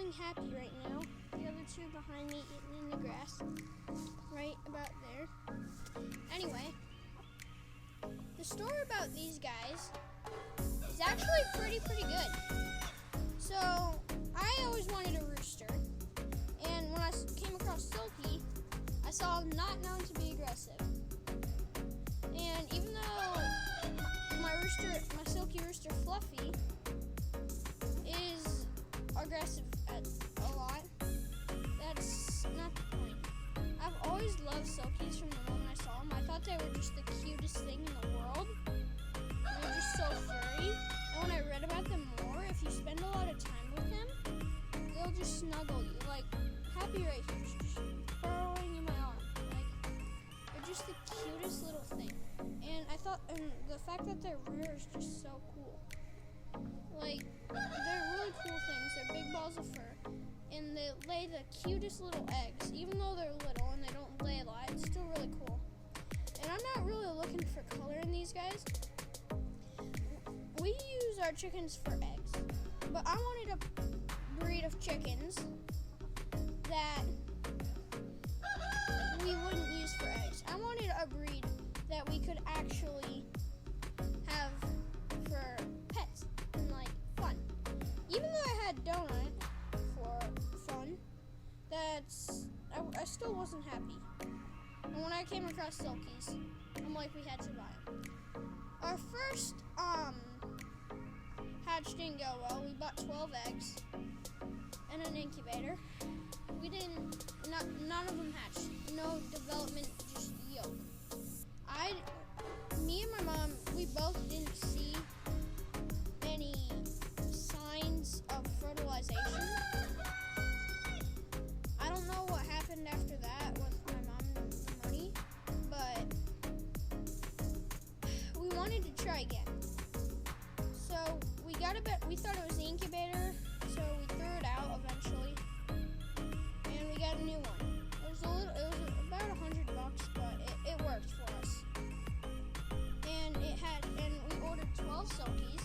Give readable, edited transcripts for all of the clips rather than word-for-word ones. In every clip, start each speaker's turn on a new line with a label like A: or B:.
A: being happy right now. The other two behind me eating in the grass. Right about there. Anyway, the story about these guys is actually pretty good. So, I always wanted a rooster. And when I came across Silky, I saw him not known to be aggressive. And even though my silky rooster Fluffy is aggressive a lot, that's not the point. I've always loved silkies from the moment I saw them. I thought they were just the cutest thing in the world. They were just so furry. And when I read about them more, if you spend a lot of time with them, they'll just snuggle you. Like, Happy right here, just burrowing in my arm. Like, they're just the cutest little thing. And the fact that they're rare is just so cool. Like, they're really cool things. They're big balls of fur. And they lay the cutest little eggs. Even though they're little and they don't lay a lot, it's still really cool. And I'm not really looking for color in these guys. We use our chickens for eggs. But I wanted a breed of chickens that we wouldn't use for eggs. I wanted a breed that we could actually have for pets and like fun. Even though I had Donut for fun, I still wasn't happy. And when I came across Silkies, I'm like, we had to buy them. Our first hatch didn't go well. We bought 12 eggs and an incubator. None of them hatched. No development, just yolk. Me and my mom, we both didn't see any signs of fertilization. I don't know what happened after that with my mom and the money, but we wanted to try again. So we thought it was the incubator, so we threw it out eventually. And we got a new one. It was about $100, but it worked for us. And we ordered 12 silkies.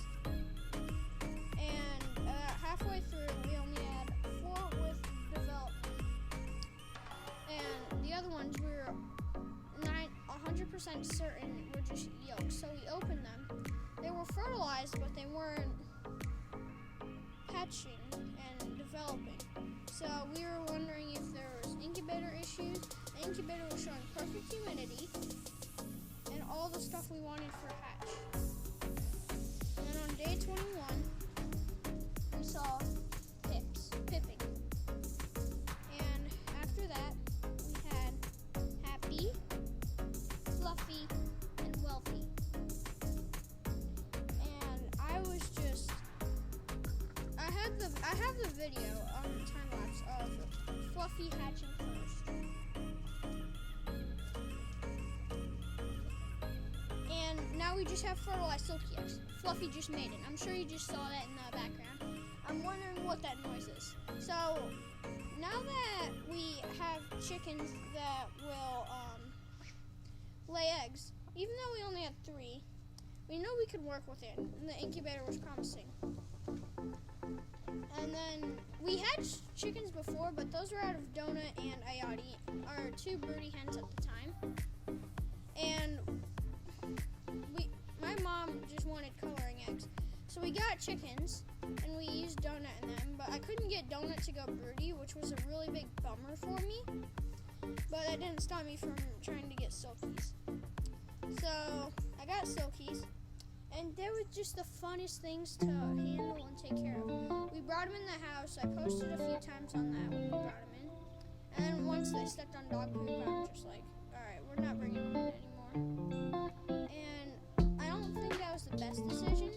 A: And halfway through, we only had 4 with development. And the other ones we were 100% certain were just yolks. So we opened them. They were fertilized, but they weren't hatching and developing. So we were wondering if there was incubator issues. The incubator was showing perfect humidity and all the stuff we wanted for hatch. And then on day 21, we saw pipping. And after that, we had Happy, Fluffy, and Wealthy. And I have the video on the time lapse of Fluffy hatching first. And now we just have fertilized silky eggs. Fluffy just made it. I'm sure you just saw that in the background. I'm wondering what that noise is. So now that we have chickens that will lay eggs, even though we only had 3, we know we could work with it. And the incubator was promising. And then we had chickens before, but those were out of Donut and Ayati, our 2 broody hens at the time. And my mom just wanted coloring eggs. So we got chickens, and we used Donut in them, but I couldn't get Donut to go broody, which was a really big bummer for me. But that didn't stop me from trying to get silkies. So I got silkies. And they were just the funnest things to handle and take care of. We brought them in the house. I posted a few times on that when we brought them in. And then once they stepped on dog poop, I'm just like, alright, we're not bringing them in anymore. And I don't think that was the best decision.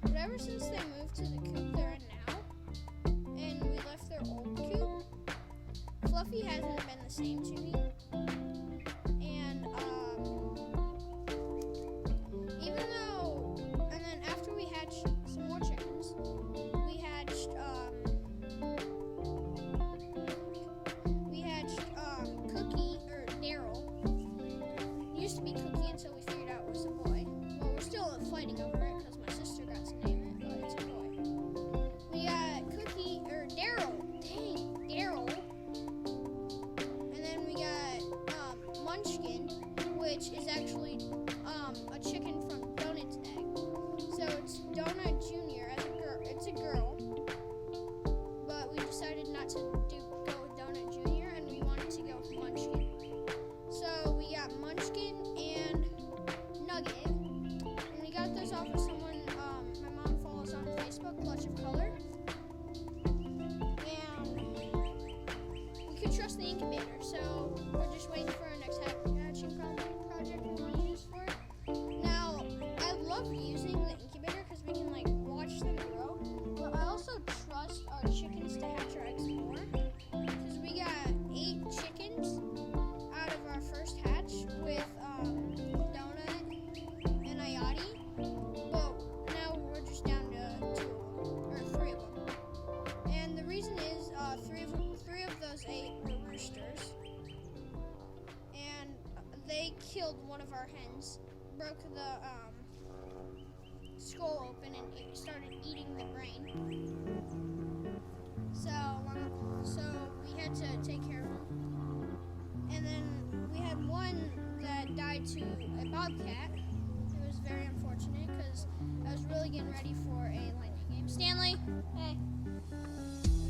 A: But ever since they moved to the coop they're in now, and we left their old coop, Fluffy hasn't been the same to me. Fighting over it because my sister got to name it, but it's a boy. We got Daryl. killed one of our hens, broke the skull open, and it started eating the brain. So we had to take care of him. And then we had one that died to a bobcat. It was very unfortunate because I was really getting ready for a lightning game. Stanley, hey. And then we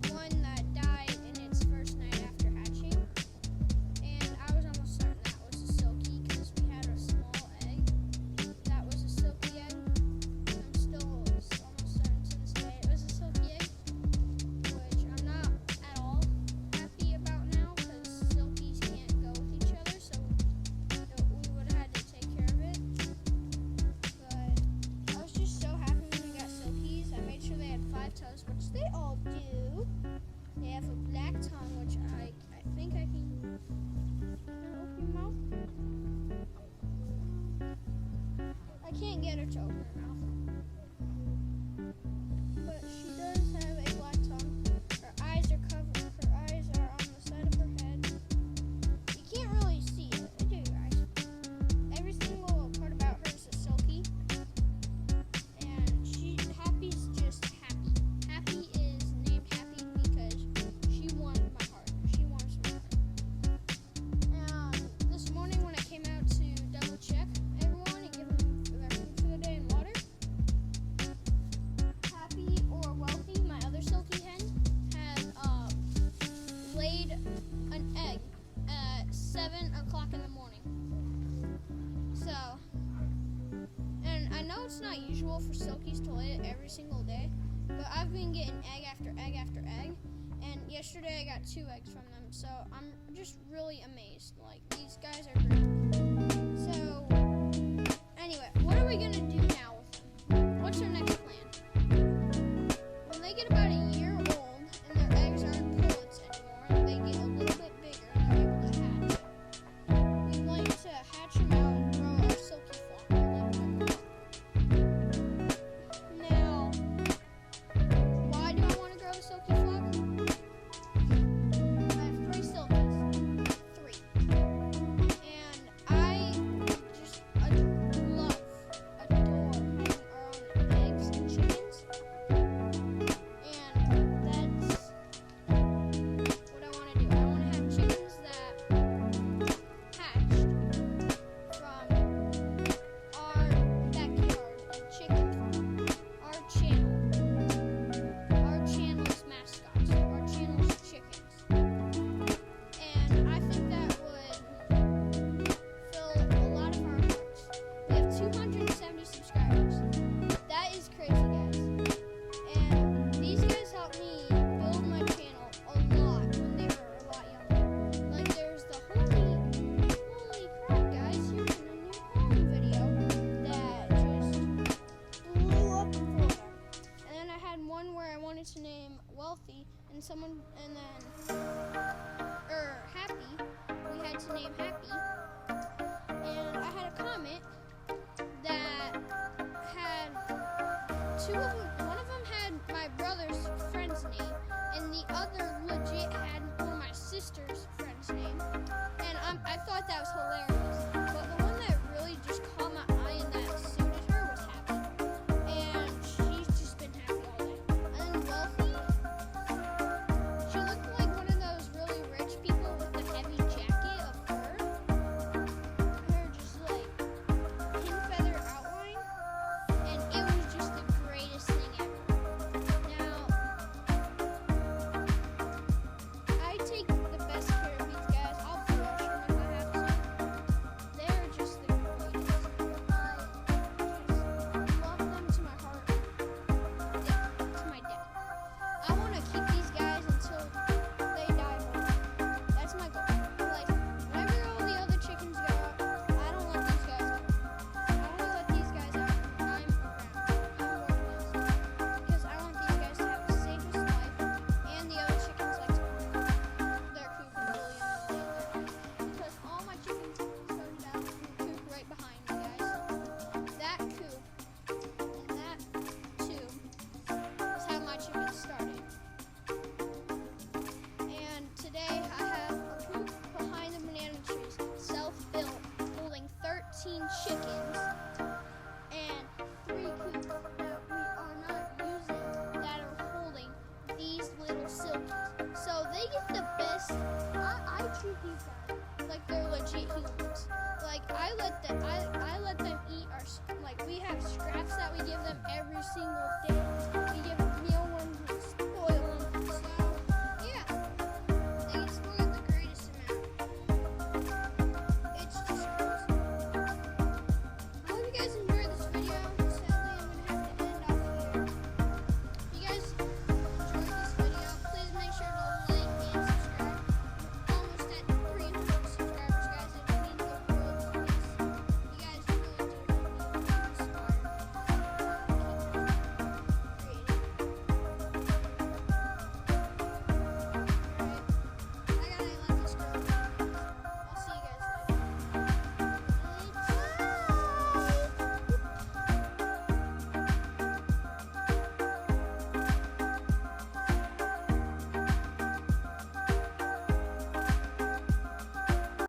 A: had one that died in its first night after hatching. And I was almost certain that was a silkie because we had a small egg that was a silky egg. I'm still almost certain to this day it was a silky egg, which I'm not at all happy about now because silkies can't go with each other, so we would have had to take care of it. But I was just so happy when we got silkies. I made sure they had 5 toes, which they all do. They have a black tongue, which I think I can open your mouth. I can't get her to open her mouth. But she does have a black tongue. Her eyes are covered. Her eyes are on the side of her head. You can't really see it, do you guys? Every single part about her is a silky. And Happy's just happy. Happy is named Happy because she won my heart. She won some heart. This morning when I came out to double check everyone and give them their food for the day and water, Happy or Wealthy, my other silky hen, had laid an egg at 7 o'clock in the morning. So, and I know it's not usual for silkies to lay it every single day, but I've been getting egg after egg after egg, and yesterday I got 2 eggs from them, so I'm just really amazed. Like, these guys are great. So, anyway, what are we going to do now with them? What's our next plan? When they get about a year old and their eggs aren't pullets anymore, they get a little bit bigger and they're able to hatch. We like to hatch them out and grow our silky flock. Now, why do I want to grow a silky flock? I have 3 silkies. 3. And I just love, adore having our own eggs and chickens. And that's what I want to do. I want to have chickens that hatched from our backyard and chicken farm, our channel's mascots, our channel's chickens. And I think that would fill a lot of our hearts. We have 270 subscribers. That is crazy, guys. And these guys helped me build my channel a lot when they were a lot younger. Like, there's the holy crap, guys, here's a new home video that just blew up in Florida. And then I had one where I wanted to name Wealthy, and then Happy, we had to name Happy. And I had a comment that had 2 of them. One of them had my brother's friend's name, and the other legit had one of my sister's friend's name. And I thought that was hilarious.